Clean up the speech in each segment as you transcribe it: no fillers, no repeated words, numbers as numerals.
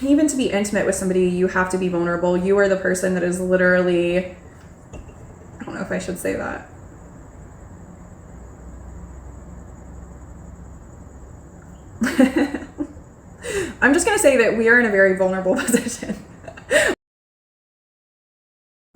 Even to be intimate with somebody, you have to be vulnerable. You are the person that is literally, I don't know if I should say that. I'm just going to say that we are in a very vulnerable position.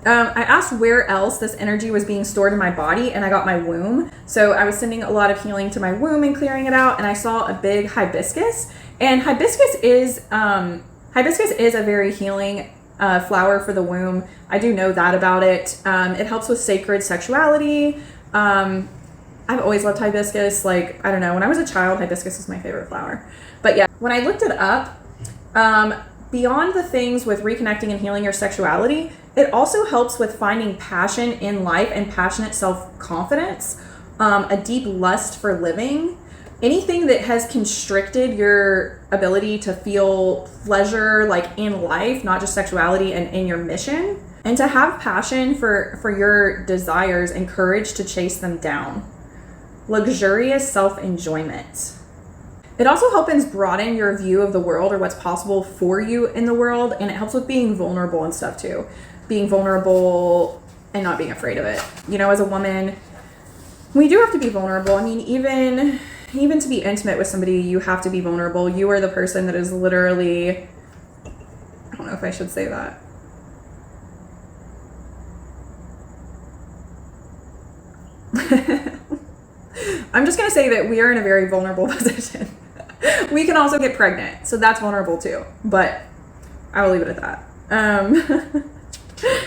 I asked where else this energy was being stored in my body, and I got my womb. So I was sending a lot of healing to my womb and clearing it out, and I saw a big hibiscus. And hibiscus is a very healing flower for the womb. I do know that about it. It helps with sacred sexuality. I've always loved hibiscus. Like, I don't know, when I was a child, hibiscus was my favorite flower. But yeah, when I looked it up, beyond the things with reconnecting and healing your sexuality, it also helps with finding passion in life and passionate self-confidence, a deep lust for living, anything that has constricted your ability to feel pleasure like in life, not just sexuality and in your mission, and to have passion for your desires and courage to chase them down. Luxurious self-enjoyment. It also helps broaden your view of the world or what's possible for you in the world, and it helps with being vulnerable and stuff too. Being vulnerable and not being afraid of it. You know, as a woman, we do have to be vulnerable. I mean, even to be intimate with somebody, you have to be vulnerable. You are the person that is literally, I don't know if I should say that. I'm just going to say that we are in a very vulnerable position. We can also get pregnant, so that's vulnerable too, but I will leave it at that.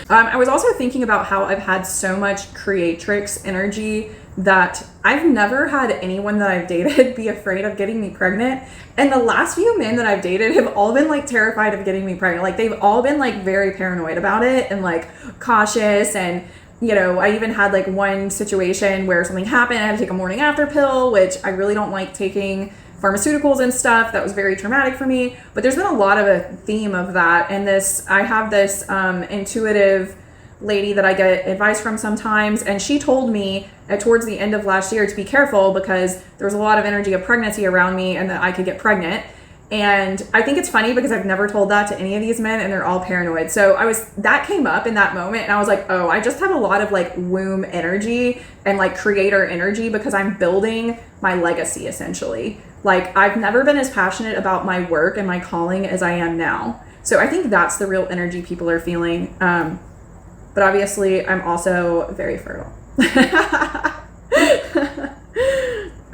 I was also thinking about how I've had so much creatrix energy that I've never had anyone that I've dated be afraid of getting me pregnant. And the last few men that I've dated have all been like terrified of getting me pregnant. Like they've all been like very paranoid about it and like cautious. And, you know, I even had like one situation where something happened. I had to take a morning after pill, which I really don't like taking pharmaceuticals and stuff. That was very traumatic for me. But there's been a lot of a theme of that. And I have this intuitive lady that I get advice from sometimes, and she told me towards the end of last year to be careful because there was a lot of energy of pregnancy around me and that I could get pregnant. And I think it's funny because I've never told that to any of these men and they're all paranoid. So that came up in that moment and I was like, oh, I just have a lot of like womb energy and like creator energy because I'm building my legacy essentially. Like I've never been as passionate about my work and my calling as I am now. So I think that's the real energy people are feeling. But obviously I'm also very fertile.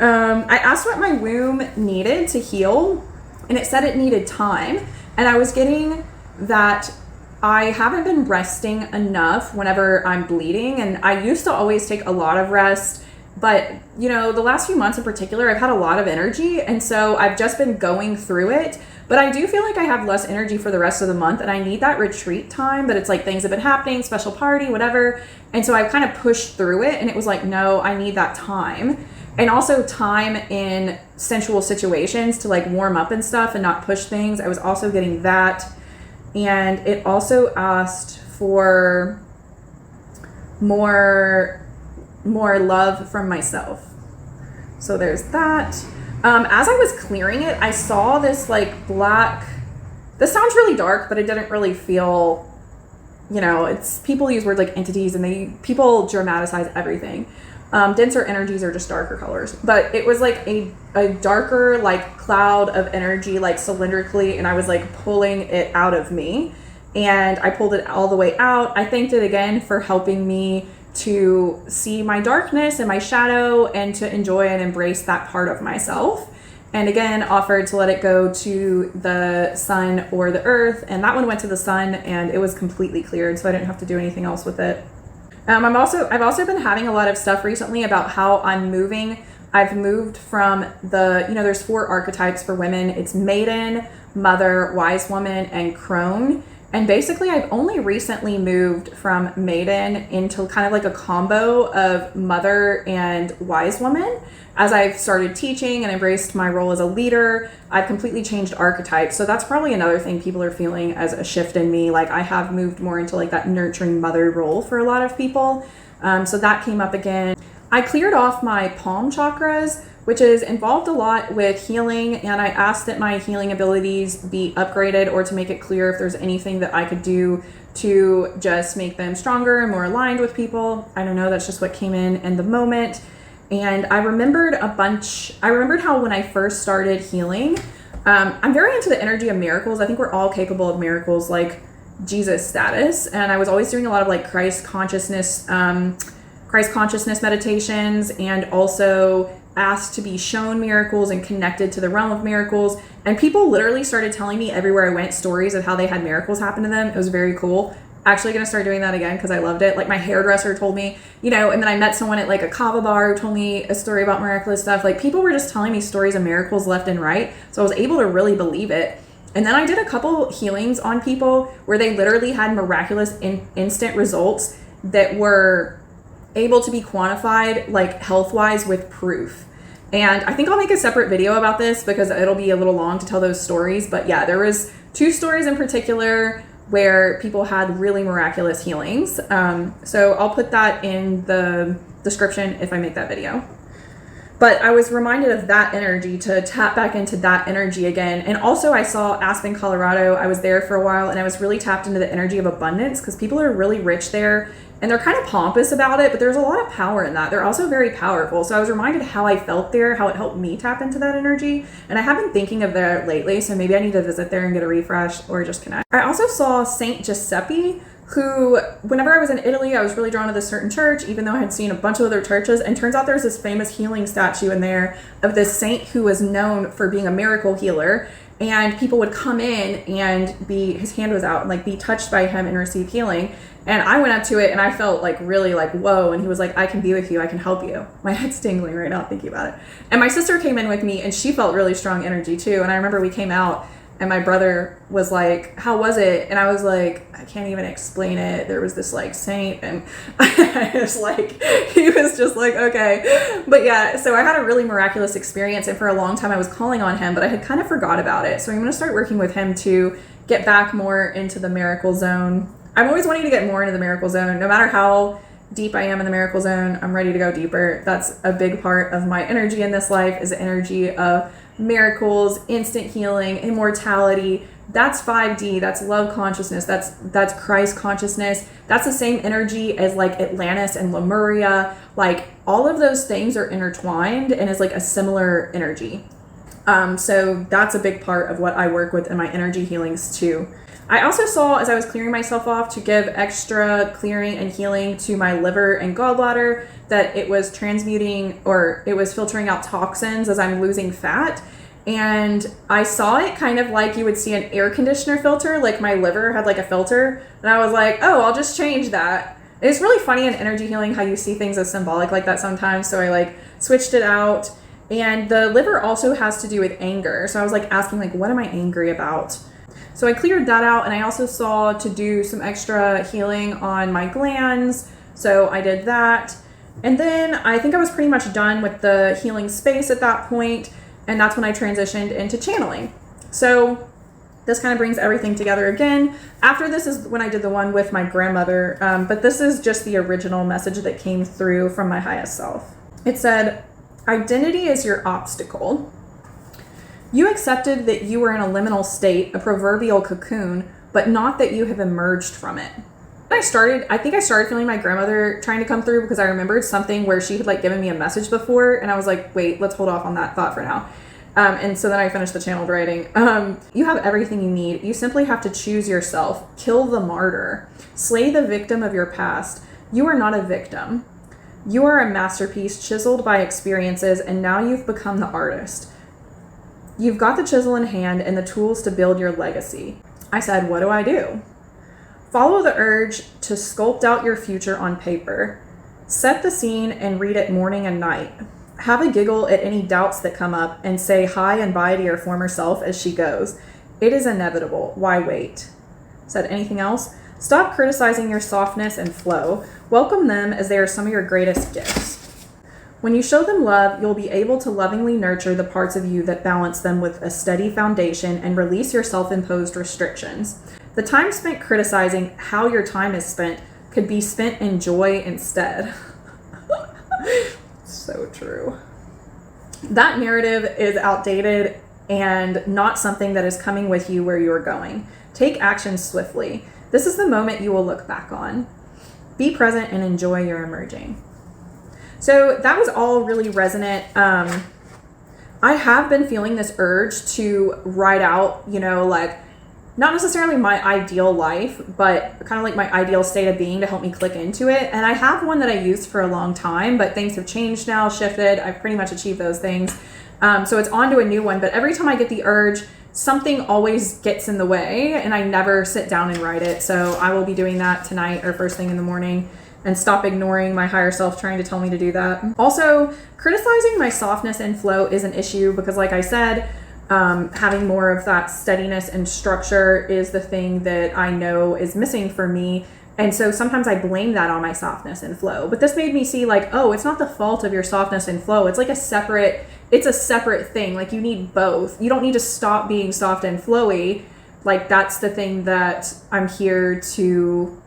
I asked what my womb needed to heal, and it said it needed time. And I was getting that I haven't been resting enough whenever I'm bleeding. And I used to always take a lot of rest, but you know, the last few months in particular, I've had a lot of energy. And so I've just been going through it. But I do feel like I have less energy for the rest of the month, and I need that retreat time. But it's like things have been happening, special party, whatever. And so I kind of pushed through it, and it was like, no, I need that time. And also time in sensual situations to like warm up and stuff and not push things. I was also getting that. And it also asked for more love from myself. So there's that. As I was clearing it, I saw this like black, this sounds really dark, but it didn't really feel, you know, it's, people use words like entities and people dramatize everything. Denser energies are just darker colors, but it was like a darker like cloud of energy, like cylindrically, and I was like pulling it out of me, and I pulled it all the way out. I thanked it again for helping me to see my darkness and my shadow and to enjoy and embrace that part of myself. And again, offered to let it go to the sun or the earth. And that one went to the sun and it was completely cleared. So I didn't have to do anything else with it. I've also been having a lot of stuff recently about how I'm moving. I've moved from there's 4 archetypes for women. It's maiden, mother, wise woman, and crone. And basically, I've only recently moved from maiden into kind of like a combo of mother and wise woman. As I've started teaching and embraced my role as a leader, I've completely changed archetypes. So that's probably another thing people are feeling as a shift in me. Like I have moved more into like that nurturing mother role for a lot of people. So that came up again. I cleared off my palm chakras, which is involved a lot with healing. And I asked that my healing abilities be upgraded, or to make it clear if there's anything that I could do to just make them stronger and more aligned with people. I don't know, that's just what came in the moment. And I remembered how when I first started healing, I'm very into the energy of miracles. I think we're all capable of miracles, like Jesus status. And I was always doing a lot of like Christ consciousness meditations, and also asked to be shown miracles and connected to the realm of miracles. And people literally started telling me everywhere I went stories of how they had miracles happen to them. It was very cool. Actually gonna start doing that again because I loved it. Like my hairdresser told me, and then I met someone at like a kava bar who told me a story about miraculous stuff. Like people were just telling me stories of miracles left and right. So I was able to really believe it. And then I did a couple healings on people where they literally had miraculous instant results that were able to be quantified like health-wise with proof. And I think I'll make a separate video about this because it'll be a little long to tell those stories. But yeah, there was 2 stories in particular where people had really miraculous healings. So I'll put that in the description if I make that video. But I was reminded of that energy, to tap back into that energy again. And also I saw Aspen, Colorado. I was there for a while and I was really tapped into the energy of abundance because people are really rich there. And they're kind of pompous about it, but there's a lot of power in that. They're also very powerful. So I was reminded how I felt there, how it helped me tap into that energy. And I have been thinking of that lately, so maybe I need to visit there and get a refresh or just connect. I also saw Saint Giuseppe, who, whenever I was in Italy, I was really drawn to this certain church, even though I had seen a bunch of other churches. And turns out there's this famous healing statue in there of this saint who was known for being a miracle healer. And people would come in and his hand was out and like be touched by him and receive healing. And I went up to it and I felt like really like, whoa. And he was like, I can be with you. I can help you. My head's tingling right now thinking about it. And my sister came in with me and she felt really strong energy too. And I remember we came out and my brother was like, how was it? And I was like, I can't even explain it. There was this like saint and I was like, he was just like, okay. But yeah, so I had a really miraculous experience. And for a long time I was calling on him, but I had kind of forgot about it. So I'm going to start working with him to get back more into the miracle zone. I'm always wanting to get more into the miracle zone. No matter how deep I am in the miracle zone, I'm ready to go deeper. That's a big part of my energy in this life, is the energy of miracles, instant healing, immortality. That's 5D. That's love consciousness. That's Christ consciousness. That's the same energy as like Atlantis and Lemuria. Like all of those things are intertwined and is like a similar energy. So that's a big part of what I work with in my energy healings too. I also saw, as I was clearing myself off to give extra clearing and healing to my liver and gallbladder, that it was transmuting, or it was filtering out toxins as I'm losing fat. And I saw it kind of like you would see an air conditioner filter, like my liver had like a filter. And I was like, oh, I'll just change that. It's really funny in energy healing how you see things as symbolic like that sometimes. So I like switched it out. And the liver also has to do with anger. So I was like asking like, what am I angry about? So I cleared that out, and I also saw to do some extra healing on my glands. So I did that. And then I think I was pretty much done with the healing space at that point, and that's when I transitioned into channeling. So this kind of brings everything together again. After this is when I did the one with my grandmother, but this is just the original message that came through from my highest self. It said, identity is your obstacle. You accepted that you were in a liminal state, a proverbial cocoon, but not that you have emerged from it. I think I started feeling my grandmother trying to come through because I remembered something where she had like given me a message before, and I was like, wait, let's hold off on that thought for now. And so then I finished the channeled writing. You have everything you need. You simply have to choose yourself. Kill the martyr. Slay the victim of your past. You are not a victim. You are a masterpiece chiseled by experiences, and now you've become the artist. You've got the chisel in hand and the tools to build your legacy. I said, what do I do? Follow the urge to sculpt out your future on paper. Set the scene and read it morning and night. Have a giggle at any doubts that come up and say hi and bye to your former self as she goes. It is inevitable. Why wait? Said, anything else? Stop criticizing your softness and flow. Welcome them as they are some of your greatest gifts. When you show them love, you'll be able to lovingly nurture the parts of you that balance them with a steady foundation and release your self-imposed restrictions. The time spent criticizing how your time is spent could be spent in joy instead. So true. that narrative is outdated and not something that is coming with you where you're going. Take action swiftly. This is the moment you will look back on. Be present and enjoy your emerging. So that was all really resonant. I have been feeling this urge to write out, like not necessarily my ideal life, but kind of like my ideal state of being to help me click into it. And I have one that I used for a long time, but things have changed now, shifted. I've pretty much achieved those things. So it's on to a new one. But every time I get the urge, something always gets in the way and I never sit down and write it. So I will be doing that tonight or first thing in the morning, and stop ignoring my higher self trying to tell me to do that. Also, criticizing my softness and flow is an issue because, like I said, having more of that steadiness and structure is the thing that I know is missing for me. And so sometimes I blame that on my softness and flow. But this made me see like, oh, it's not the fault of your softness and flow. It's like a separate thing. Like you need both. You don't need to stop being soft and flowy. Like that's the thing that I'm here to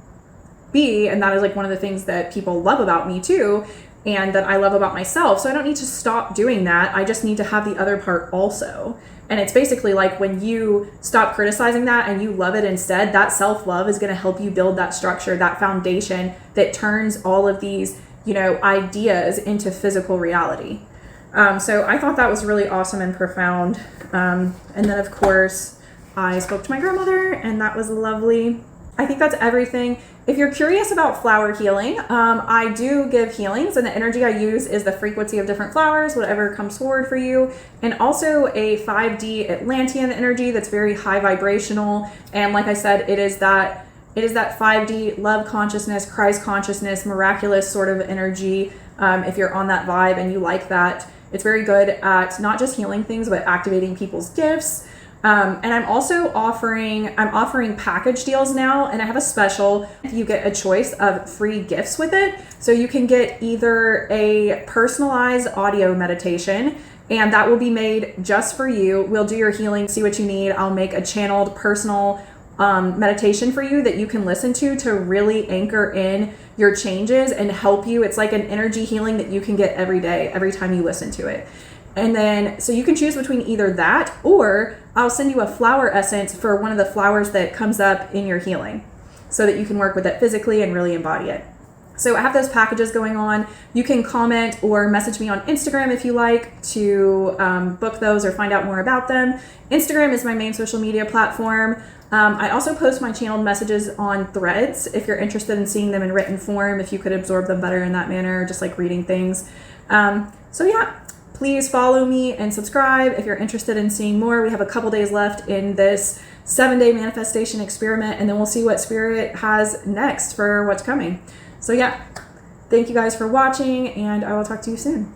be, and that is like one of the things that people love about me too, and that I love about myself. So I don't need to stop doing that. I just need to have the other part also. And it's basically like when you stop criticizing that and you love it instead, that self-love is going to help you build that structure, that foundation that turns all of these, ideas into physical reality. So I thought that was really awesome and profound. And then of course I spoke to my grandmother, and that was lovely. I think that's everything. If you're curious about flower healing, I do give healings, and the energy I use is the frequency of different flowers, whatever comes forward for you, and also a 5D Atlantean energy that's very high vibrational. And like I said, it is that 5D love consciousness, Christ consciousness, miraculous sort of energy. If you're on that vibe and you like that, it's very good at not just healing things, but activating people's gifts. And I'm also offering package deals now, and I have a special. You get a choice of free gifts with it. So you can get either a personalized audio meditation, and that will be made just for you. We'll do your healing, see what you need. I'll make a channeled personal meditation for you that you can listen to really anchor in your changes and help you. It's like an energy healing that you can get every day, every time you listen to it. And then, so you can choose between either that, or I'll send you a flower essence for one of the flowers that comes up in your healing so that you can work with it physically and really embody it. So I have those packages going on. You can comment or message me on Instagram if you like to book those or find out more about them. Instagram is my main social media platform. I also post my channeled messages on Threads if you're interested in seeing them in written form, if you could absorb them better in that manner, just like reading things. So yeah. Please follow me and subscribe if you're interested in seeing more. We have a couple days left in this 7-day manifestation experiment, and then we'll see what Spirit has next for what's coming. So yeah, thank you guys for watching, and I will talk to you soon.